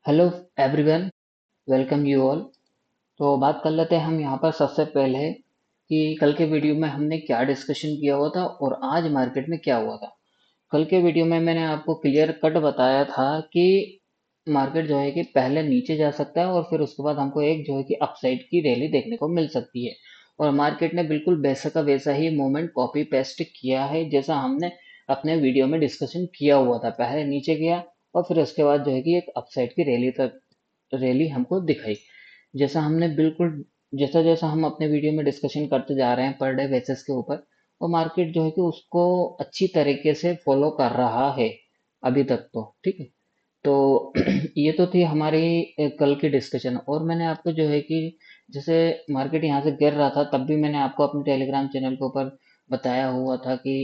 Hello everyone, welcome you all. तो बात कर लेते हैं हम यहाँ पर सबसे पहले कि कल के वीडियो में हमने क्या डिस्कशन किया हुआ था और आज मार्केट में क्या हुआ था। कल के वीडियो में मैंने आपको क्लियर कट बताया था कि मार्केट जो है कि पहले नीचे जा सकता है और फिर उसके बाद हमको एक जो है कि अपसाइड की रैली देखने को मिल सकती है। और मार्केट ने बिल्कुल वैसा का वैसा ही मूवमेंट कॉपी पेस्ट किया है जैसा हमने अपने वीडियो में डिस्कशन किया हुआ था। पहले नीचे गया और फिर उसके बाद जो है कि एक अपसाइड की रैली हमको दिखाई। जैसा हमने बिल्कुल जैसा जैसा हम अपने वीडियो में डिस्कशन करते जा रहे हैं पर डे बेसिस के ऊपर, और मार्केट जो है कि उसको अच्छी तरीके से फॉलो कर रहा है अभी तक। तो ठीक है। तो ये तो थी हमारी कल की डिस्कशन। और मैंने आपको जो है कि जैसे मार्केट यहाँ से गिर रहा था तब भी मैंने आपको अपने टेलीग्राम चैनल के ऊपर बताया हुआ था कि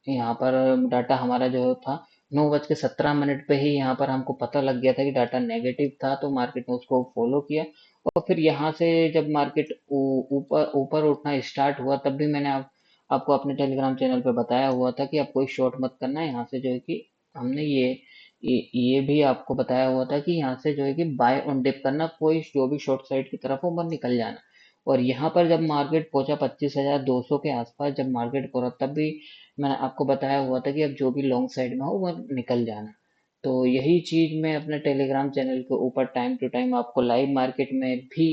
यहाँ पर डाटा हमारा जो था 9:17 पे ही यहाँ पर हमको पता लग गया था कि डाटा नेगेटिव था, तो मार्केट ने उसको फॉलो किया। और फिर यहाँ से जब मार्केट ऊपर ऊपर उठना स्टार्ट हुआ तब भी मैंने आपको अपने टेलीग्राम चैनल पे बताया हुआ था कि आप कोई शॉर्ट मत करना। यहाँ से जो है कि हमने ये भी आपको बताया हुआ था कि यहाँ से जो है कि बाय ऑन डिप करना, कोई जो भी शॉर्ट साइड की तरफ हो मत निकल जाना। और यहाँ पर जब मार्केट पहुंचा 25,200 के आसपास, जब मार्केट पहुंचा तब भी मैंने आपको बताया हुआ था कि अब जो भी लॉन्ग साइड में हो वह निकल जाना। तो यही चीज मैं अपने टेलीग्राम चैनल के ऊपर टाइम टू टाइम आपको लाइव मार्केट में भी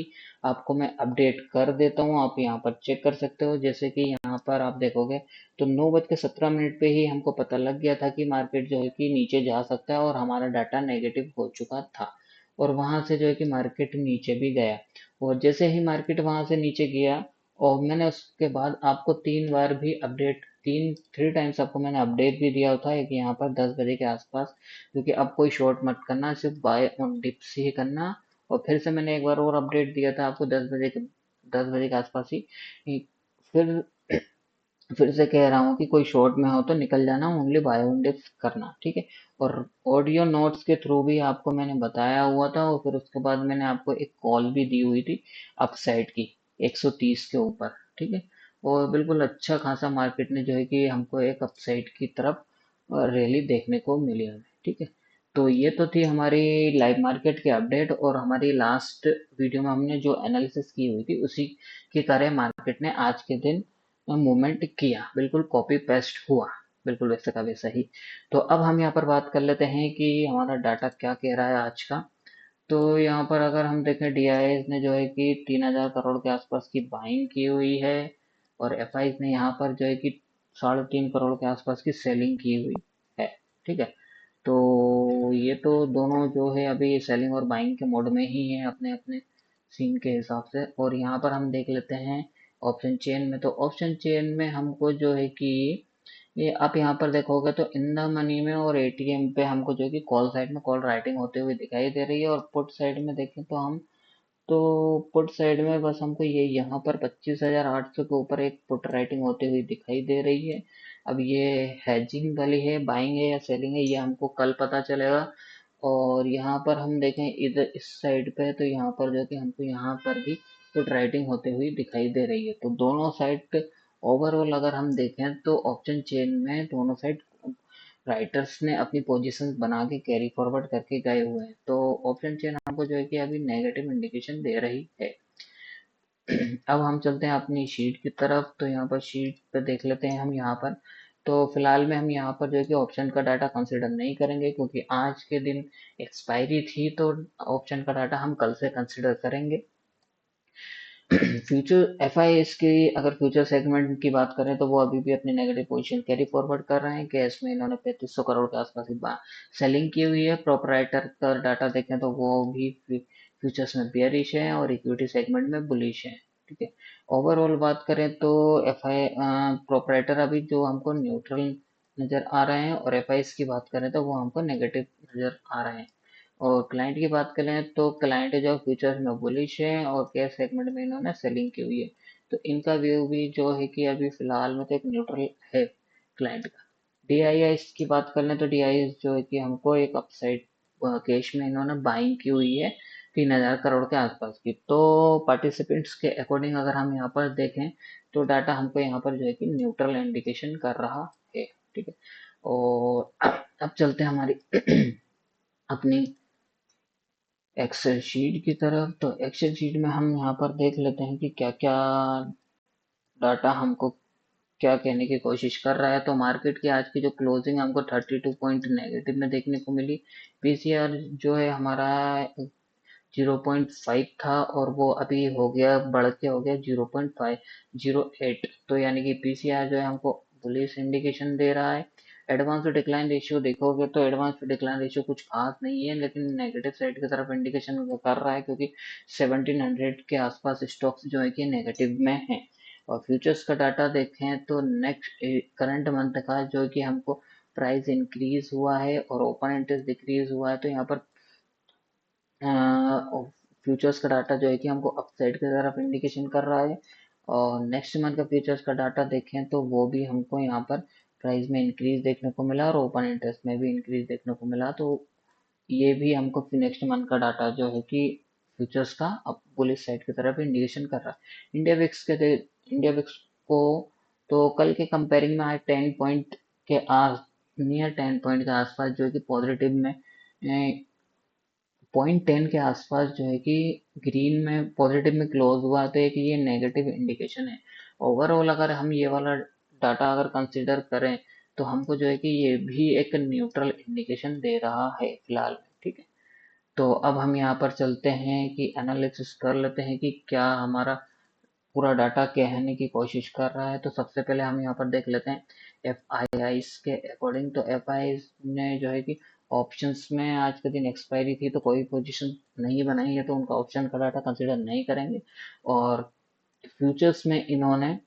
आपको मैं अपडेट कर देता हूँ। आप यहाँ पर चेक कर सकते हो। जैसे कि यहाँ पर आप देखोगे तो 9:17 पे ही हमको पता लग गया था कि मार्केट जो है कि नीचे जा सकता है और हमारा डाटा नेगेटिव हो चुका था। और वहां से जो है कि मार्केट नीचे भी गया। और जैसे ही मार्केट वहां से नीचे गया, और मैंने उसके बाद आपको 3 बार भी अपडेट, 3 टाइम्स आपको मैंने अपडेट भी दिया था। एक यहाँ पर 10 बजे के आसपास, क्योंकि अब कोई शॉर्ट मत करना, सिर्फ बाय ऑन डिप्स ही करना। और फिर से मैंने एक बार और अपडेट दिया था आपको 10 बजे के आसपास ही। फिर फिर से कह रहा हूँ कि कोई शॉर्ट में हो तो निकल जाना, ओनली बाय ऑन डिप्स करना, ठीक है। और ऑडियो नोट्स के थ्रू भी आपको मैंने बताया हुआ था। और फिर उसके बाद मैंने आपको एक कॉल भी दी हुई थी अपसाइड की 130 के ऊपर, ठीक है। और बिल्कुल अच्छा खासा मार्केट ने जो है कि हमको एक अपसाइड की तरफ रैली देखने को मिली हमें, ठीक है। तो ये तो थी हमारी लाइव मार्केट की अपडेट। और हमारी लास्ट वीडियो में हमने जो एनालिसिस की हुई थी उसी की तरह मार्केट ने आज के दिन मूवमेंट किया, बिल्कुल कॉपी पेस्ट हुआ, बिल्कुल वैसे का वैसा ही। तो अब हम यहाँ पर बात कर लेते हैं कि हमारा डाटा क्या कह रहा है आज का। तो यहाँ पर अगर हम देखें, डीआईएस ने जो है कि 3,000 करोड़ के आसपास की बाइंग की हुई है। और एफआईज ने यहाँ पर जो है कि 3.5 करोड़ के आसपास की सेलिंग की हुई है, ठीक है। तो ये तो दोनों जो है अभी सेलिंग और बाइंग के मोड में ही है अपने अपने सीन के हिसाब से। और यहाँ पर हम देख लेते हैं ऑप्शन चेन में। तो ऑप्शन चेन में हमको जो है कि ये आप यहाँ पर देखोगे तो इन द मनी में और एटीएम पे हमको जो है कि कॉल साइड में कॉल राइटिंग होते हुए दिखाई दे रही है। और पुट साइड में देखें तो हम, तो पुट साइड में बस हमको ये यहाँ पर 25,800 के ऊपर एक पुट राइटिंग होते हुए दिखाई दे रही है। अब ये हैजिंग वाली है, बाइंग है या सेलिंग है, ये हमको कल पता चलेगा। और यहाँ पर हम देखें इधर इस साइड पे, तो यहाँ पर जो कि हमको यहाँ पर भी पुट राइटिंग होते हुए दिखाई दे रही है। तो दोनों साइड ओवरऑल अगर हम देखें तो ऑप्शन चेन में दोनों साइड राइटर्स ने अपनी पोजीशंस बना के कैरी फॉरवर्ड करके गए हुए हैं। तो ऑप्शन चेन हमको जो है कि अभी नेगेटिव इंडिकेशन दे रही है। अब हम चलते हैं अपनी शीट की तरफ। तो यहाँ पर शीट पे देख लेते हैं हम यहाँ पर। तो फिलहाल में हम यहाँ पर जो है कि ऑप्शन का डाटा कंसिडर नहीं करेंगे, क्योंकि आज के दिन एक्सपायरी थी। तो ऑप्शन का डाटा हम कल से कंसिडर करेंगे। फ्यूचर एफआईएस की अगर फ्यूचर सेगमेंट की बात करें तो वो अभी भी अपनी नेगेटिव पोजीशन कैरी फॉरवर्ड कर रहे हैं। कैश में इन्होंने 3500 करोड़ के आसपास की सेलिंग की हुई है। प्रोपराइटर का डाटा देखें तो वो भी फ्यूचर्स में बेयरिश है और इक्विटी सेगमेंट में बुलिश है, ठीक है। ओवरऑल बात करें तो एफ आई प्रोपराइटर अभी जो हमको न्यूट्रल नजर आ रहे हैं, और एफआईएस की बात करें तो वो हमको नेगेटिव नजर आ रहे हैं। और क्लाइंट की बात करें तो क्लाइंट जो फ्यूचर्स में बुलिश है और कैश सेगमेंट में इन्होंने सेलिंग की हुई है। तो इनका व्यू भी जो है कि अभी फिलहाल में तो एक न्यूट्रल है क्लाइंट का। डीआईएस की बात कर लें तो डीआईएस जो है कि हमको एक अपसाइड कैश में इन्होंने बाइंग की हुई है 3,000 करोड़ के आसपास की। तो पार्टिसिपेंट्स के अकॉर्डिंग अगर हम यहाँ पर देखें तो डाटा हमको यहाँ पर जो है कि न्यूट्रल इंडिकेशन कर रहा है, ठीक है। और अब चलते हैं हमारी अपनी एक्सेल शीट की तरफ, तो एक्सेल शीट में हम यहाँ पर देख लेते हैं कि क्या क्या डाटा हमको क्या कहने की कोशिश कर रहा है। तो मार्केट की आज की जो क्लोजिंग हमको 32 पॉइंट नेगेटिव में देखने को मिली। पीसीआर जो है हमारा 0.5 था और वो अभी हो गया, बढ़ के हो गया 0.508। तो यानी कि पीसीआर जो है हमको बुलिश इंडिकेशन दे रहा है। एडवांस टू डिक्लाइन रेशियो देखोगे तो एडवांस टू डिक्लाइन रेशियो कुछ खास नहीं है, लेकिन नेगेटिव साइड की तरफ इंडिकेशन कर रहा है, क्योंकि 1700 के आसपास स्टॉक्स जो है कि नेगेटिव में है। और फ्यूचर्स का डाटा देखें तो नेक्स्ट करंट मंथ का जो है कि हमको प्राइस इंक्रीज हुआ है और ओपन इंटरेस्ट डिक्रीज हुआ है। तो यहाँ पर फ्यूचर्स का डाटा जो है कि हमको अपसाइड की तरफ इंडिकेशन कर रहा है। और नेक्स्ट मंथ का फ्यूचर्स का डाटा देखें तो वो भी हमको यहाँ पर प्राइस में इंक्रीज देखने को मिला और ओपन इंटरेस्ट में भी इंक्रीज देखने को मिला। तो ये भी हमको नेक्स्ट मंथ का डाटा जो है कि फ्यूचर्स का अब बुलिश साइड की तरफ इंडिकेशन कर रहा है। इंडिया विक्स को तो कल के कंपेयरिंग में आज 10 पॉइंट के आस नियर 10 पॉइंट के आसपास जो है कि पॉजिटिव में 0.10 के आसपास जो है कि ग्रीन में पॉजिटिव में क्लोज हुआ, तो एक ये नेगेटिव इंडिकेशन है। ओवरऑल अगर हम ये वाला डाटा अगर कंसीडर करें तो हमको जो है कि ये भी एक न्यूट्रल इंडिकेशन दे रहा है फिलहाल में। ठीक है, तो अब हम यहाँ पर चलते हैं कि एनालिसिस कर लेते हैं कि क्या हमारा पूरा डाटा कहने की कोशिश कर रहा है। तो सबसे पहले हम यहाँ पर देख लेते हैं एफ आई आई के अकॉर्डिंग। तो एफ आई ने जो है कि ऑप्शंस में आज के दिन एक्सपायरी थी तो कोई पोजीशन नहीं बनाई है, तो उनका ऑप्शन का डाटा कंसिडर नहीं करेंगे। और फ्यूचर्स में इन्होंने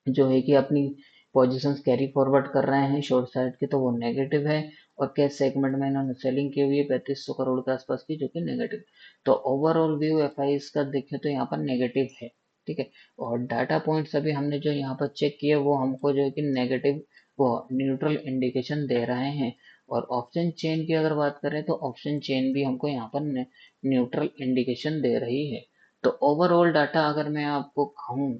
जो है कि अपनी पोजीशंस कैरी फॉरवर्ड कर रहे हैं शॉर्ट साइड की, तो वो नेगेटिव है। और कैश सेगमेंट में इन्होंने सेलिंग की हुई है 3500 करोड़ के आसपास की, जो कि नेगेटिव। तो ओवरऑल व्यू एफ आई का देखें तो यहाँ पर नेगेटिव है। ठीक है, और डाटा पॉइंट्स अभी हमने जो यहाँ पर चेक किए वो हमको जो है कि नेगेटिव वो न्यूट्रल इंडिकेशन दे रहे हैं। और ऑप्शन चेन की अगर बात करें तो ऑप्शन चेन भी हमको यहाँ पर न्यूट्रल इंडिकेशन दे रही है। तो ओवरऑल डाटा अगर मैं आपको कहूँ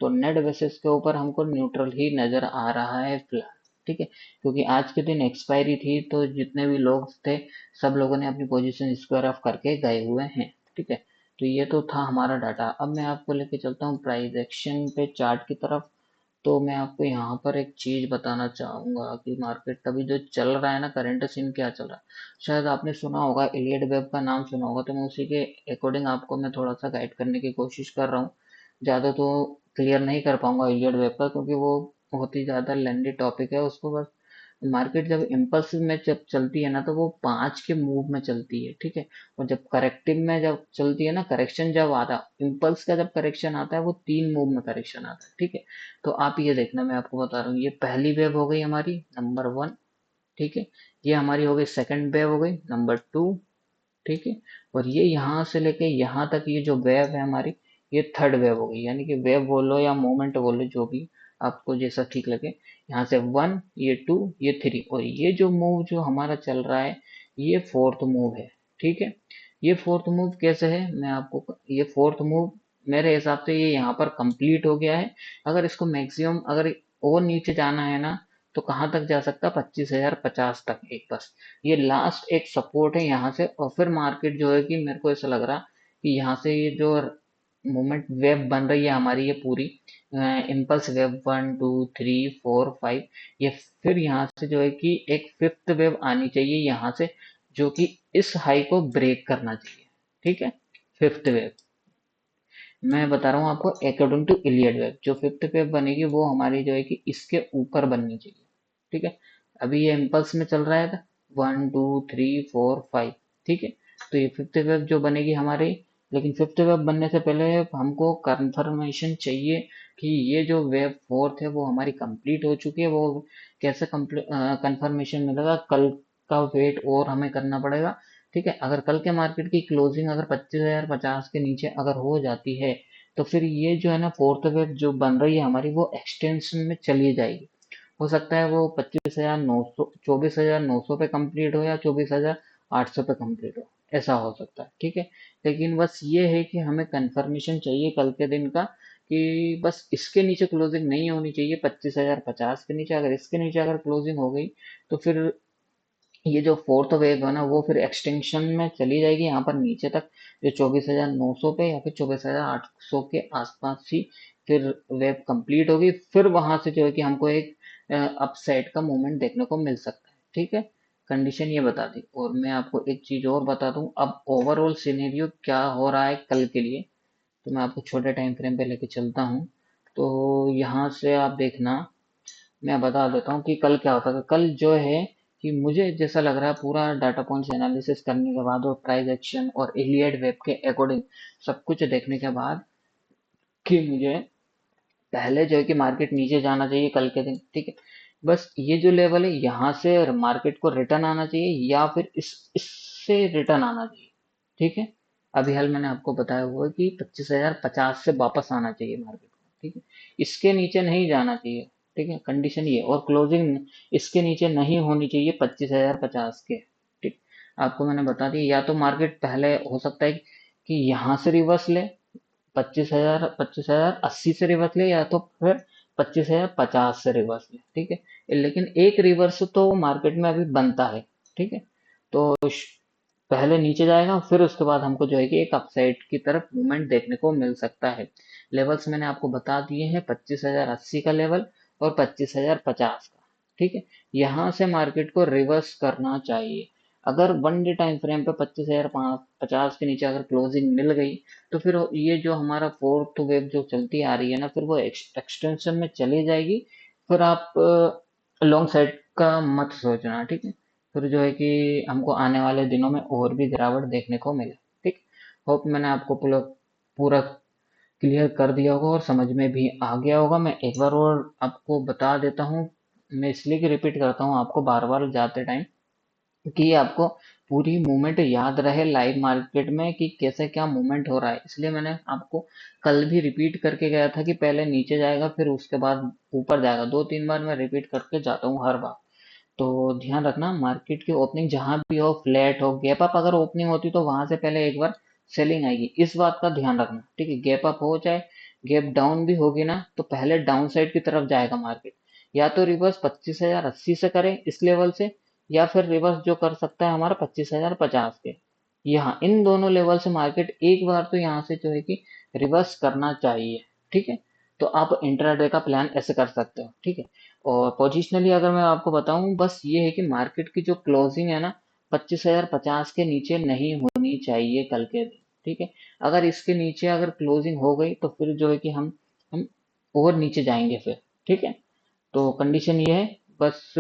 तो नेट बेसिस के ऊपर हमको न्यूट्रल ही नजर आ रहा है फिलहाल। ठीक है, क्योंकि आज के दिन एक्सपायरी थी तो जितने भी लोग थे सब लोगों ने अपनी पोजीशन स्क्वायर ऑफ करके गए हुए हैं। ठीक है, तो ये तो था हमारा डाटा। अब मैं आपको लेके चलता हूँ प्राइस एक्शन पे चार्ट की तरफ। तो मैं आपको यहाँ पर एक चीज बताना चाहूंगा कि मार्केट अभी जो चल रहा है ना, करंट सीन क्या चल रहा है। शायद आपने सुना होगा, इलियड वेब का नाम सुना होगा, तो मैं उसी के अकॉर्डिंग आपको मैं थोड़ा सा गाइड करने की कोशिश कर रहा हूँ। ज़्यादा तो क्लियर नहीं कर पाऊंगा इलियड वेब का, क्योंकि वो बहुत ही ज़्यादा लेंदी टॉपिक है। उसको बस मार्केट जब इम्पल्सिव में जब चलती है ना तो वो 5 के मूव में चलती है। ठीक है, और जब करेक्टिव में जब चलती है ना, करेक्शन जब आता इम्पल्स का जब करेक्शन आता है वो 3 मूव में करेक्शन आता है। ठीक है, तो आप ये देखना, मैं आपको बता रहा हूँ, ये पहली वेव हो गई हमारी नंबर 1। ठीक है, ये हमारी हो गई सेकंड वेव हो गई नंबर 2। ठीक है, और ये यहाँ से लेके यहाँ तक ये जो वेव है हमारी, ये थर्ड वेव हो गई। यानी कि वेव बोलो या मोमेंट बोलो, जो भी आपको जैसा ठीक लगे। यहाँ से 1, ये 2, ये 3, और ये जो मूव जो हमारा चल रहा है ये फोर्थ मूव है। ठीक है, ये फोर्थ मूव कैसे है, मैं आपको ये फोर्थ मूव मेरे हिसाब से ये यहाँ पर कंप्लीट हो गया है। अगर इसको मैक्सिमम अगर और नीचे जाना है ना तो कहाँ तक जा सकता है, 25,050 तक एक बस ये लास्ट एक सपोर्ट है यहाँ से। और फिर मार्केट जो है कि मेरे को ऐसा लग रहा कि यहाँ से ये जो मूवमेंट वेव बन रही है हमारी, ये पूरी इम्पल्स वेव 1 2 3 4 5, ये फिर यहाँ से जो है कि एक फिफ्थ वेव आनी चाहिए यहाँ से, जो कि इस हाई को ब्रेक करना चाहिए। ठीक है, फिफ्थ वेव मैं बता रहा हूँ आपको अकॉर्डिंग टू इलियड वेव, जो फिफ्थ वेव बनेगी वो हमारी जो है कि इसके ऊपर बननी चाहिए। ठीक है, अभी ये इम्पल्स में चल रहा है 1 2 3 4 5। ठीक है, तो ये फिफ्थ वेव जो बनेगी हमारी, लेकिन फिफ्थ वेव बनने से पहले हमको कंफर्मेशन चाहिए कि ये जो वेव फोर्थ है वो हमारी कंप्लीट हो चुकी है। वो कैसे कंफर्मेशन मिलेगा, कल का वेट और हमें करना पड़ेगा। ठीक है, अगर कल के मार्केट की क्लोजिंग अगर 25,050 के नीचे अगर हो जाती है तो फिर ये जो है ना फोर्थ वेव जो बन रही है हमारी वो एक्सटेंशन में चली जाएगी। हो सकता है वो 25,900 24,900 पे कंप्लीट हो या 24,800 पे कंप्लीट हो, ऐसा हो सकता है। ठीक है, लेकिन बस ये है कि हमें कंफर्मेशन चाहिए कल के दिन का कि बस इसके नीचे क्लोजिंग नहीं होनी चाहिए 25,050 के नीचे। अगर इसके नीचे अगर क्लोजिंग हो गई तो फिर ये जो फोर्थ वेव है ना वो फिर एक्सटेंशन में चली जाएगी यहाँ पर नीचे तक, जो 24,900 पे या फिर 24,800 के आसपास ही फिर वेव कंप्लीट होगी। फिर वहां से जो है कि हमको एक अपसाइड का मूवमेंट देखने को मिल सकता है। ठीक है, कंडीशन ये बता दी। और मैं आपको एक चीज और बता दूं, अब ओवरऑल सिनेरियो क्या हो रहा है कल के लिए, तो मैं आपको छोटे टाइम फ्रेम पे लेके चलता हूँ। तो यहाँ से आप देखना, मैं बता देता हूँ कि कल क्या होता है। कल जो है कि मुझे जैसा लग रहा है, पूरा डाटा पॉइंट्स एनालिसिस करने के बाद और प्राइस एक्शन और इलियड वेब के अकॉर्डिंग सब कुछ देखने के बाद, कि मुझे पहले जो है कि मार्केट नीचे जाना चाहिए कल के दिन। ठीक है, बस ये जो लेवल है यहाँ से मार्केट को रिटर्न आना चाहिए या फिर इससे रिटर्न आना चाहिए। ठीक है, अभी हाल मैंने आपको बताया हुआ है कि 25,050 से वापस आना चाहिए मार्केट को। ठीक है, इसके नीचे नहीं जाना चाहिए। ठीक है, कंडीशन ये, और क्लोजिंग इसके नीचे नहीं होनी चाहिए 25,050 के। ठीक, आपको मैंने बता दिया, या तो मार्केट पहले हो सकता है कि यहाँ से रिवर्स ले 25,080 से रिवर्स ले, या तो फिर 25,050 से रिवर्स ले। ठीक है, लेकिन एक रिवर्स तो मार्केट में अभी बनता है। ठीक है, तो पहले नीचे जाएगा, फिर उसके बाद हमको जो है कि एक अपसाइड की तरफ मूवमेंट देखने को मिल सकता है। लेवल्स मैंने आपको बता दिए हैं, 25,080 का लेवल और 25,050 का। ठीक है, यहाँ से मार्केट को रिवर्स करना चाहिए। अगर वन डे टाइम फ्रेम पे 25,050 के नीचे अगर क्लोजिंग मिल गई, तो फिर ये जो हमारा फोर्थ वेव जो चलती आ रही है ना, फिर वो एक्सटेंशन में चली जाएगी। फिर आप लॉन्ग साइड का मत सोचना। ठीक है, फिर जो है कि हमको आने वाले दिनों में और भी गिरावट देखने को मिले। ठीक, होप मैंने आपको पूरा पूरा क्लियर कर दिया होगा और समझ में भी आ गया होगा। मैं एक बार और आपको बता देता हूँ, मैं इसलिए कि रिपीट करता हूँ आपको बार बार जाते टाइम, कि आपको पूरी मूवमेंट याद रहे लाइव मार्केट में कि कैसे क्या मूवमेंट हो रहा है। इसलिए मैंने आपको कल भी रिपीट करके गया था कि पहले नीचे जाएगा फिर उसके बाद ऊपर जाएगा। 2-3 बार मैं रिपीट करके जाता हूँ हर बार। तो ध्यान रखना, मार्केट की ओपनिंग जहां भी हो, फ्लैट हो, गैप अप अगर ओपनिंग होती तो वहां से पहले एक बार सेलिंग आएगी, इस बात का ध्यान रखना। ठीक है, गैप अप हो चाहे गैप डाउन भी होगी ना, तो पहले डाउन साइड की तरफ जाएगा मार्केट। या तो रिवर्स 25,080 से करे इस लेवल से, या फिर रिवर्स जो कर सकता है हमारा 25,050 के। यहाँ इन दोनों लेवल से मार्केट एक बार तो यहाँ से जो है कि रिवर्स करना चाहिए। ठीक है, तो आप इंट्राडे का प्लान ऐसे कर सकते हो। ठीक है, और पोजिशनली अगर मैं आपको बताऊं, बस ये है कि मार्केट की जो क्लोजिंग है ना, 25,050 के नीचे नहीं होनी चाहिए कल के दिन। ठीक है, अगर इसके नीचे अगर क्लोजिंग हो गई तो फिर जो है कि हम और नीचे जाएंगे फिर। ठीक है, तो कंडीशन ये है, बस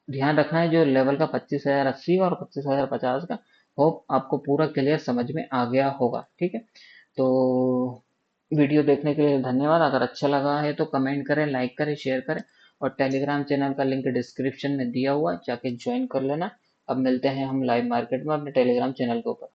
ध्यान रखना है जो लेवल का 25,080 और 25,050 का। होप आपको पूरा क्लियर समझ में आ गया होगा। ठीक है, तो वीडियो देखने के लिए धन्यवाद। अगर अच्छा लगा है तो कमेंट करें, लाइक करें, शेयर करें, और टेलीग्राम चैनल का लिंक डिस्क्रिप्शन में दिया हुआ है, जाके ज्वाइन कर लेना। अब मिलते हैं हम लाइव मार्केट में अपने टेलीग्राम चैनल के ऊपर।